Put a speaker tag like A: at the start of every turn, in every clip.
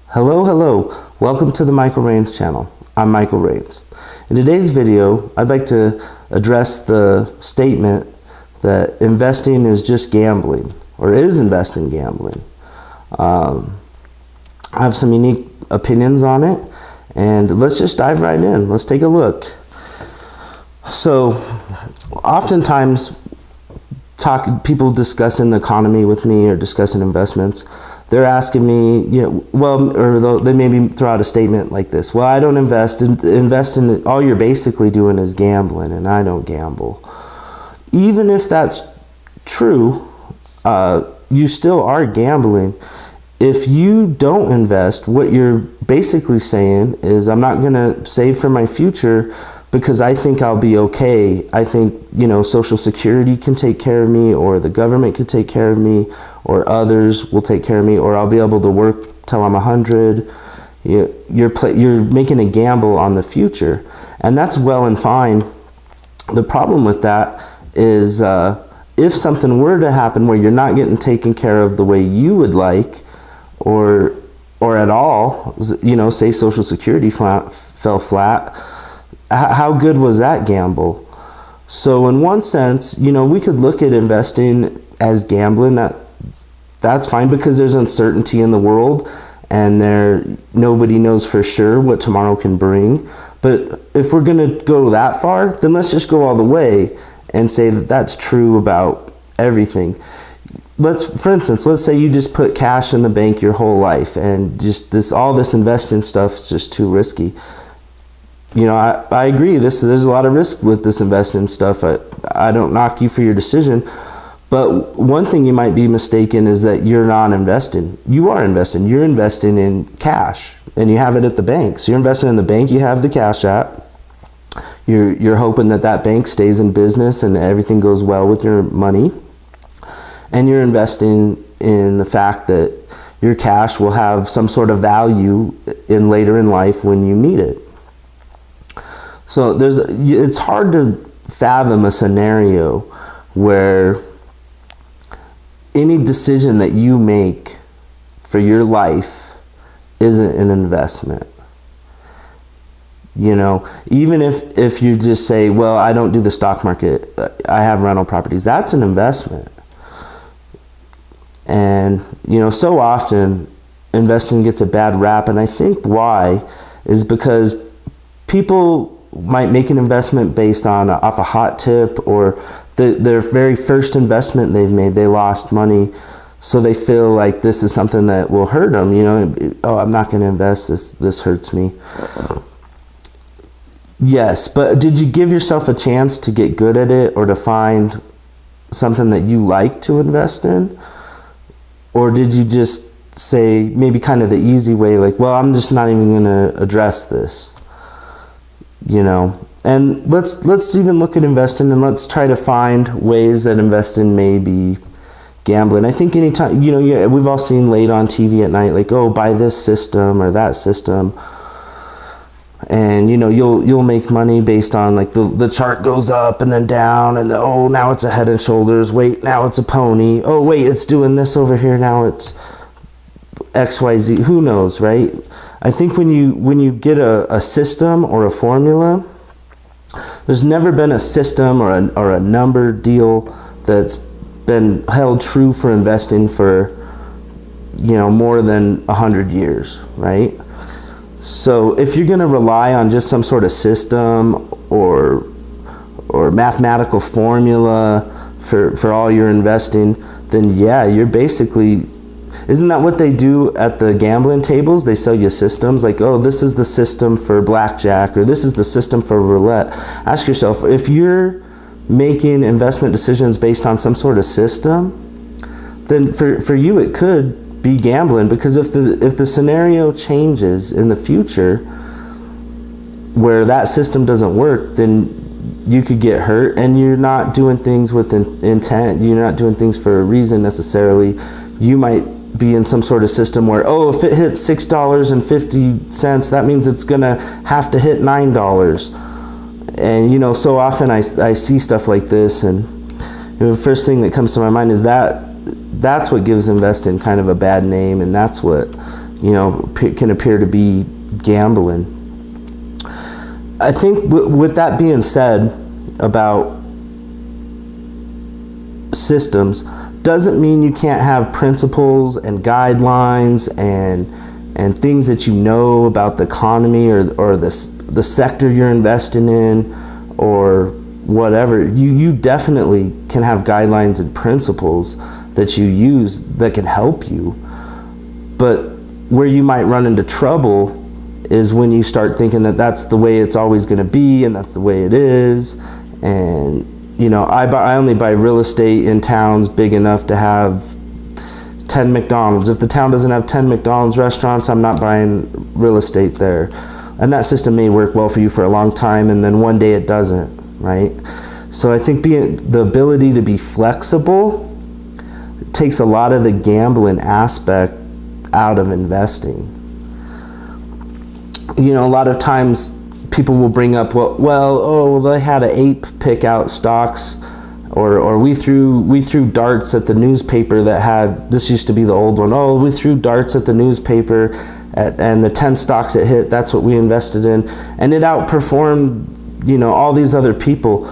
A: Hello, welcome to the Mychal Raynes channel. I'm Mychal Raynes. In today's video, I'd like to address the statement that investing is just gambling, or is investing gambling. I have some unique opinions on it, and let's just dive right in. Let's take a look. So, oftentimes, people discussing the economy with me or discussing investments, they're asking me, or they maybe throw out a statement like this: well, I don't invest in all you're basically doing is gambling, and I don't gamble. Even if that's true, you still are gambling. If you don't invest, what you're basically saying is, I'm not going to save for my future because I think I'll be okay. I think, Social Security can take care of me, or the government can take care of me, or others will take care of me, or I'll be able to work till I'm 100. You're making a gamble on the future, and that's well and fine. The problem with that is if something were to happen where you're not getting taken care of the way you would like, or at all, say Social Security fell flat, how good was that gamble? So in one sense, we could look at investing as gambling. That's fine, because there's uncertainty in the world, and nobody knows for sure what tomorrow can bring. But if we're going to go that far, then let's just go all the way and say that that's true about everything. For instance, let's say you just put cash in the bank your whole life, and just all this investing stuff is just too risky. I agree. There's a lot of risk with this investing stuff. I don't knock you for your decision, but one thing you might be mistaken is that you're not investing. You are investing. You're investing in cash, and you have it at the bank. So you're investing in the bank you have the cash at. You're hoping that bank stays in business and everything goes well with your money. And you're investing in the fact that your cash will have some sort of value later in life when you need it. So it's hard to fathom a scenario where any decision that you make for your life isn't an investment. Even if you just say, well, I don't do the stock market, I have rental properties, that's an investment. And, so often investing gets a bad rap, and I think why is because people might make an investment based off a hot tip, or their very first investment they've made, they lost money, so they feel like this is something that will hurt them. Oh, I'm not going to invest, this hurts me. Yes, but did you give yourself a chance to get good at it, or to find something that you like to invest in? Or did you just say, maybe kind of the easy way, like, well, I'm just not even going to address this? And let's even look at investing, and let's try to find ways that investing may be gambling. I think anytime, we've all seen late on TV at night, like, oh, buy this system or that system, and you'll make money based on, like, the chart goes up and then down, and oh, now it's a Head and Shoulders, wait, now it's a pony, oh wait, it's doing this over here, now it's XYZ, who knows, right? I think when you get a system or a formula, there's never been a system or a number deal that's been held true for investing for more than 100 years, right? So if you're going to rely on just some sort of system or mathematical formula for all your investing, then yeah, you're basically, isn't that what they do at the gambling tables? They sell you systems, like, oh, this is the system for blackjack, or this is the system for roulette. Ask yourself, if you're making investment decisions based on some sort of system, then for you it could be gambling, because if the scenario changes in the future where that system doesn't work, then you could get hurt, and you're not doing things with intent. You're not doing things for a reason necessarily. You might be in some sort of system where, oh, if it hits $6.50, that means it's gonna have to hit $9. And so often I see stuff like this, and the first thing that comes to my mind is that's what gives investing kind of a bad name, and that's what can appear to be gambling. I think with that being said about systems, doesn't mean you can't have principles and guidelines and things that you know about the economy or the sector you're investing in or whatever. You definitely can have guidelines and principles that you use that can help you. But where you might run into trouble is when you start thinking that that's the way it's always going to be and that's the way it is. And I only buy real estate in towns big enough to have 10 McDonald's. If the town doesn't have 10 McDonald's restaurants, I'm not buying real estate there. And that system may work well for you for a long time, and then one day it doesn't, right? So I think the ability to be flexible takes a lot of the gambling aspect out of investing. A lot of times people will bring up, well, they had an ape pick out stocks, or we threw darts at the newspaper that had, this used to be the old one, we threw darts at the newspaper and the 10 stocks it hit, that's what we invested in, and it outperformed all these other people.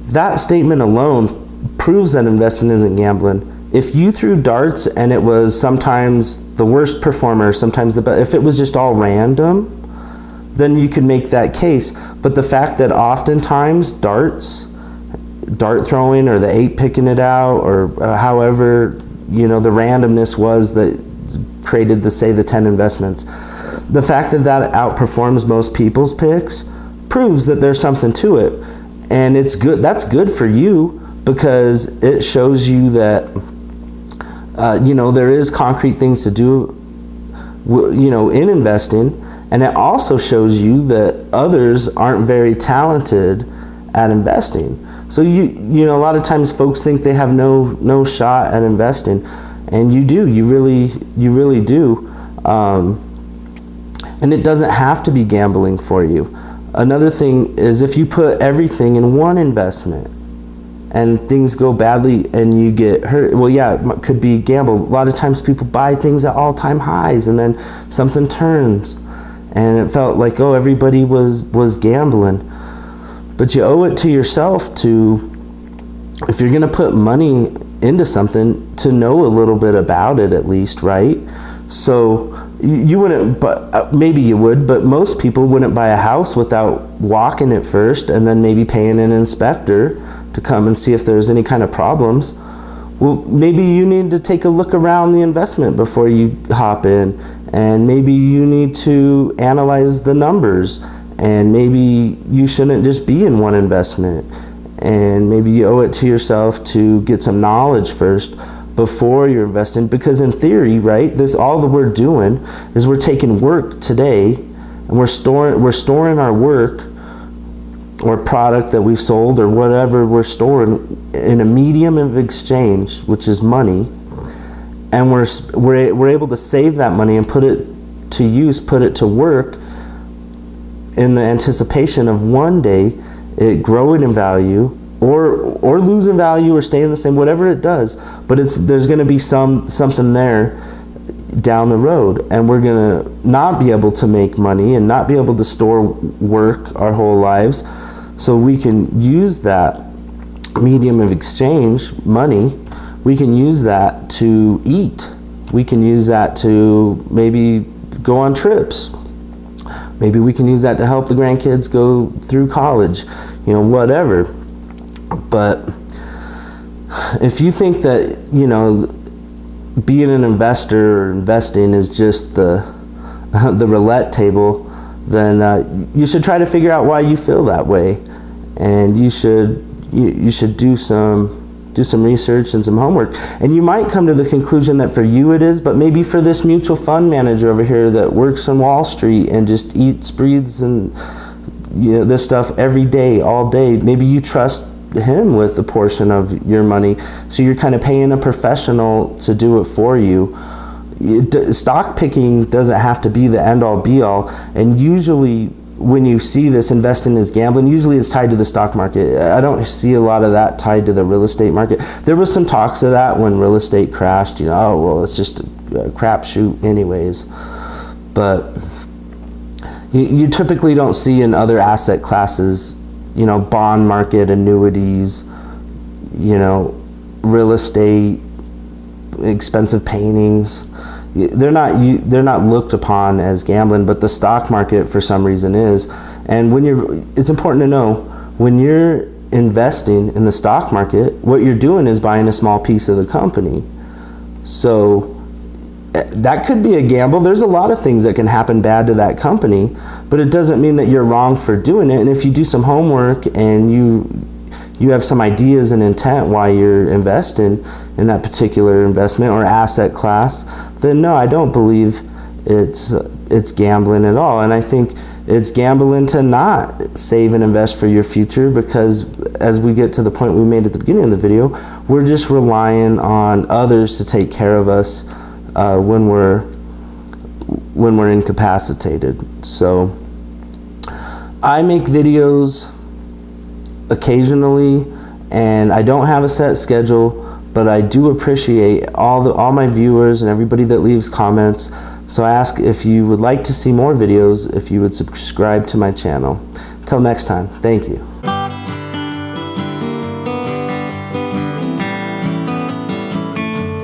A: That statement alone proves that investing isn't gambling. If you threw darts and it was sometimes the worst performer, sometimes the best, if it was just all random, then you could make that case. But the fact that oftentimes dart throwing or the ape picking it out or however, the randomness was that created the 10 investments, the fact that outperforms most people's picks proves that there's something to it. And it's good. That's good for you because it shows you that, there is concrete things to do, in investing. And it also shows you that others aren't very talented at investing. So a lot of times folks think they have no shot at investing, and you do. You really do. And it doesn't have to be gambling for you. Another thing is if you put everything in one investment and things go badly and you get hurt, it could be gamble. A lot of times people buy things at all-time highs and then something turns. And it felt like, everybody was gambling. But you owe it to yourself if you're going to put money into something, to know a little bit about it at least, right? So you wouldn't, but maybe you would, but most people wouldn't buy a house without walking it first and then maybe paying an inspector to come and see if there's any kind of problems. Well, maybe you need to take a look around the investment before you hop in. And maybe you need to analyze the numbers, and maybe you shouldn't just be in one investment, and maybe you owe it to yourself to get some knowledge first before you're investing, because in theory, right, all that we're doing is we're taking work today and we're storing our work or product that we've sold or whatever we're storing in a medium of exchange, which is money. And we're able to save that money and put it to use, put it to work in the anticipation of one day it growing in value or losing value or staying the same, whatever it does. But there's going to be something there down the road, and we're going to not be able to make money and not be able to store work our whole lives. So we can use that medium of exchange, money. We can use that to eat. We can use that to maybe go on trips. Maybe we can use that to help the grandkids go through college, whatever. But if you think that, being an investor or investing is just the roulette table, then you should try to figure out why you feel that way. And you should do some research and some homework, and you might come to the conclusion that for you it is, but maybe for this mutual fund manager over here that works on Wall Street and just eats, breathes, and this stuff every day, all day, maybe you trust him with a portion of your money, so you're kind of paying a professional to do it for you. Stock picking doesn't have to be the end-all be-all, and usually when you see this investing is gambling, usually it's tied to the stock market. I don't see a lot of that tied to the real estate market. There was some talks of that when real estate crashed, it's just crapshoot anyways. But you typically don't see in other asset classes, you know, bond market, annuities, you know, real estate, expensive paintings. They're not looked upon as gambling, but the stock market for some reason is. And it's important to know, when you're investing in the stock market, what you're doing is buying a small piece of the company. So that could be a gamble. There's a lot of things that can happen bad to that company, but it doesn't mean that you're wrong for doing it. And if you do some homework and you have some ideas and intent why you're investing in that particular investment or asset class, then no, I don't believe it's gambling at all. And I think it's gambling to not save and invest for your future, because as we get to the point we made at the beginning of the video, we're just relying on others to take care of us when we're incapacitated. So I make videos occasionally, and I don't have a set schedule, but I do appreciate all my viewers and everybody that leaves comments. So I ask, if you would like to see more videos, if you would subscribe to my channel. Until next time, thank you.